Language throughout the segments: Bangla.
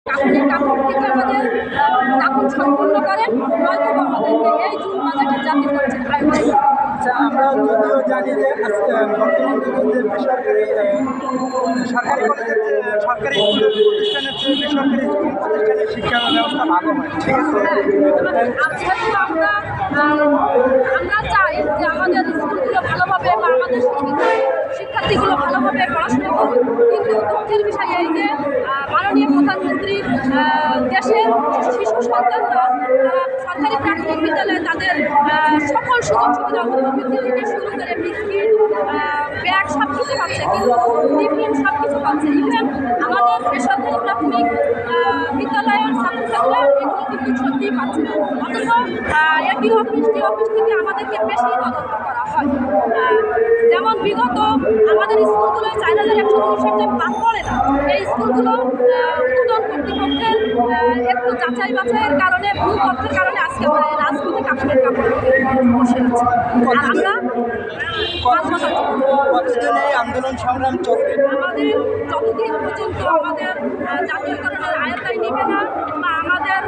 কাকুনের কাপড় থেকে আমাদের কাপড় সম্পূর্ণ করেন, নয়তো আমাদেরকে এই জুন বাজেটের জাতীয় করেছেন। আচ্ছা, আমরা যদিও জানি যে বর্তমান যুগে যে বেসরকারি সরকারি কলেজের সরকারি স্কুলের প্রতিষ্ঠানের চেয়ে বেসরকারি স্কুল প্রতিষ্ঠানের শিক্ষা ব্যবস্থা ভালো হয়, ঠিক আছে? আমরা চাই যে আমাদের স্কুলগুলো ভালোভাবে বা আমাদের শিক্ষার্থীগুলো ভালোভাবে পড়াশোনা করুক, কিন্তু দুঃখের বিষয় এই যে মাননীয় প্রধানমন্ত্রী দেশের শিশু সন্তানরা সরকারি প্রাথমিক বিদ্যালয়ে তাদের সকল সুযোগ সুবিধা থেকে শুরু করে বিস্কিট ব্যাগ সব কিছু পাচ্ছে, কিন্তু টিফিন সব কিছু পাচ্ছে। ইভেন আমাদের বেসরকারি প্রাথমিক বিদ্যালয়ের ছাত্রছাত্রীরা এগুলো কিন্তু সত্যিই পাচ্ছে না, অথচ এটি অফিস থেকে আমাদেরকে বেশি তদন্ত করা হয়। যেমন বিগত আমাদের স্কুলগুলোয় 4119 বাদ পড়ে না, এই স্কুলগুলো উদ্বোধন কর্তৃপক্ষের একটু যাচাই বাছাইয়ের কারণে ভুল তথ্যের কারণে আজকে রাজপথে কাপড়ের কাপড় বসে আছে। আর আমরা কতদিন এই আন্দোলন সংগ্রাম চলবে? আমাদের যতদিন পর্যন্ত আমাদের জাতীয়করণের আয়তায় নেবে না বা আমাদের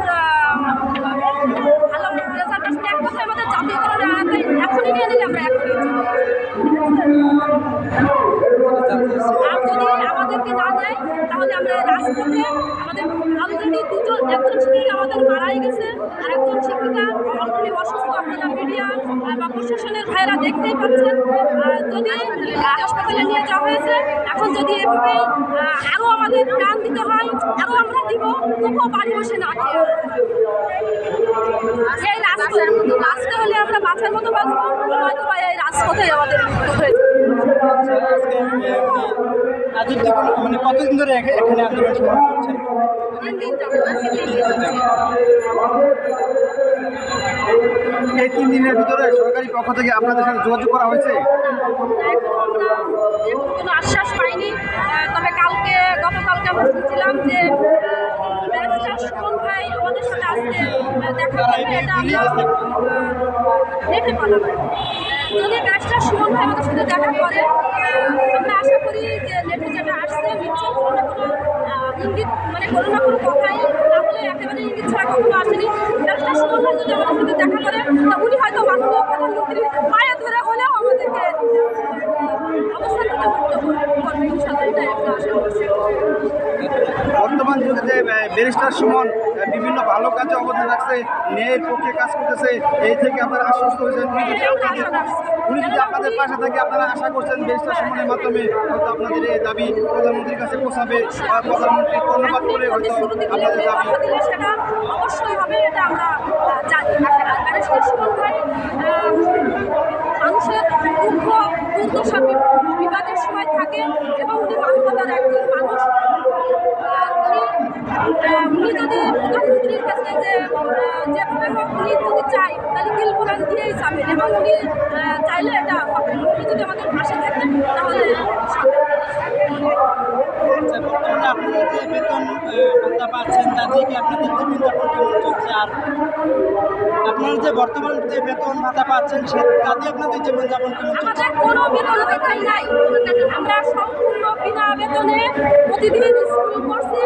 ভালো রেজাল্ট আসলে এক কথায় আমাদের জাতীয়করণের আয়তায় এখনই নিয়ে নিলে আমরা এখনই আর যদি আমাদেরকে না দেয় তাহলে আমরা রাজপথে আমাদের অলরেডি একজন শিক্ষিকা আমাদের মারাই গেছে, আর একজন শিক্ষিকা অলরেডি অসুস্থ। আপনারা মিডিয়া বা প্রশাসনের ভাইয়েরা দেখতেই পাচ্ছেন। যদি হাসপাতালে নিয়ে যাওয়া হয়েছে, এখন যদি এভাবে আরও আমাদের প্রাণ দিতে হয়, আরও আমরা দিব, তবুও বাড়ি বসে না খেয়ে এই রাজপথের মতো বাঁচতে হলে আমরা বাঁচার মতো বাঁচবো, হয়তো বা এই রাজপথে আমাদের হয়েছে। মানে কতদিন ধরে এখানে আন্দোলন সংগ্রাম করছেন? এই 3 দিনের ভিতরে সরকারি পক্ষ থেকে আপনাদের সাথে যোগাযোগ করা হয়েছে? কোনো আশ্বাস পাইনি, তবে গতকালকে আমরা শুনছিলাম যে ব্যারিস্টার সুমন ভাই আমাদের সাথে আজকে দেখা করবে, এটা নেটে বলা হয়। যদি ব্যারিস্টার সুমন ভাই আমাদের সাথে দেখা করে, আমরা আশা করি যে নেটে যেটা আসছে নিশ্চয়ই কোনো না কোনো ইঙ্গিত, মানে কোনো না কোনো কথাই, তাহলে একেবারে ইঙ্গিত ছাড়া কখনো আসেনি। ব্যারিস্টার সুমন ভাই যদি আমাদের সাথে দেখা করে, তা উনি হয়তো মাননীয় প্রধানমন্ত্রীর পায়ে ধরে হলেও আমাদেরকে অবস্থান থেকে মুক্ত করবে, ইনশাআল্লাহ, এটাই আমরা আশা করছি। বর্তমান যুগে যে ব্যারিস্টার সুমন বিভিন্ন ভালো কাজে অবদান রাখছে, ন্যায়ের পক্ষে কাজ করতেছে, এই থেকে আপনারা আশ্বস্ত হয়েছেন? উনি যদি আপনাদের পাশে থাকে, আপনারা আশা করছেন ব্যারিস্টার সুমনের মাধ্যমে হয়তো আপনাদের এই দাবি প্রধানমন্ত্রীর কাছে পৌঁছাবে, প্রধানমন্ত্রী ধন্যবাদ করে হয়তো আপনাদের দাবি সেটা অবশ্যই হবে, এটা আমরা জানি। ব্যারিস্টার সুমন ভাই মানুষের দুঃখ দুর্দশা বিবাদের সময় থাকে এবং উনি মানবতার একজন মানুষ। উনি যদি প্রধানমন্ত্রীর কাছে যেভাবে হোক উনি যদি চাই, তাহলে দিল কোরআন দিয়েই যাবেন, এবং উনি চাইলে এটা হবে। উনি যদি আমাদের পাশে থাকেন তাহলে বর্তমানে আপনারা যে বেতন ভাতা পাচ্ছেন, তা থেকে আপনাদের জীবনযাপন কেমন চলছে? আর আপনারা যে বর্তমান যে বেতন ভাতা পাচ্ছেন, সে তাতে আপনাদের জীবনযাপন কেমন চলছে? আমাদের কোনো বেতন ভাতাই নাই, আমরা সম্পূর্ণ বিনা বেতনে প্রতিদিন স্কুল করছি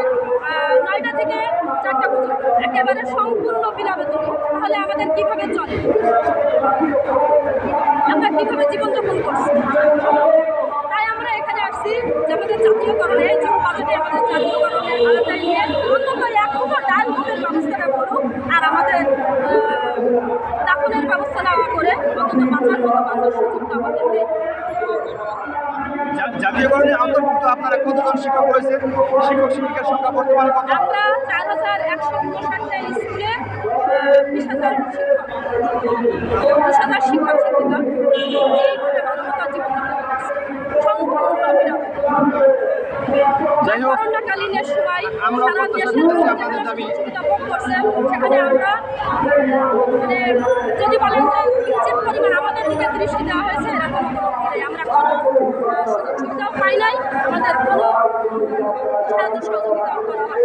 9টা থেকে 4টা পর্যন্ত, একেবারে সম্পূর্ণ বিনা বেতনে। তাহলে আমাদের কীভাবে চলে, আমরা কীভাবে জীবনযাপন করছি? তাই আমরা এখানে আসছি যে আমাদের জাতীয়করণে এই জুন বাজেটে আমাদের জাতীয়করণের আওতায় নিয়ে অন্তত 1 মুঠো ডাল ভাতের ব্যবস্থাটা করুক, আর আমাদের দাফনের ব্যবস্থা নেওয়া করে অন্তত বাঁচার মতো বাঁচার সুযোগটা আমাদের দেয়। জাতীয়করণে অন্তর্ভুক্ত আপনারা কতজন শিক্ষক রয়েছেন? শিক্ষক শিক্ষিকার সংখ্যা বর্তমানে কত? আমরা 4159টা স্কুলে 20,000 শিক্ষক শিক্ষিকা এইভাবে মানবতার জীবনযাপন করছে সম্পূর্ণ বিনামূল্যে। করোনাকালীনের সময় সারা দেশের সুবিধা ভোগ করছে, সেখানে আমরা মানে যদি বলেন যে কিঞ্চিত পরিমাণ আমাদের দিকে দৃষ্টি দেওয়া হয়েছে, এরকম আমরা কোনো সুযোগ সুবিধাও পাই নাই, আমাদের কোনো সাহায্য সহযোগিতাও করা হয়।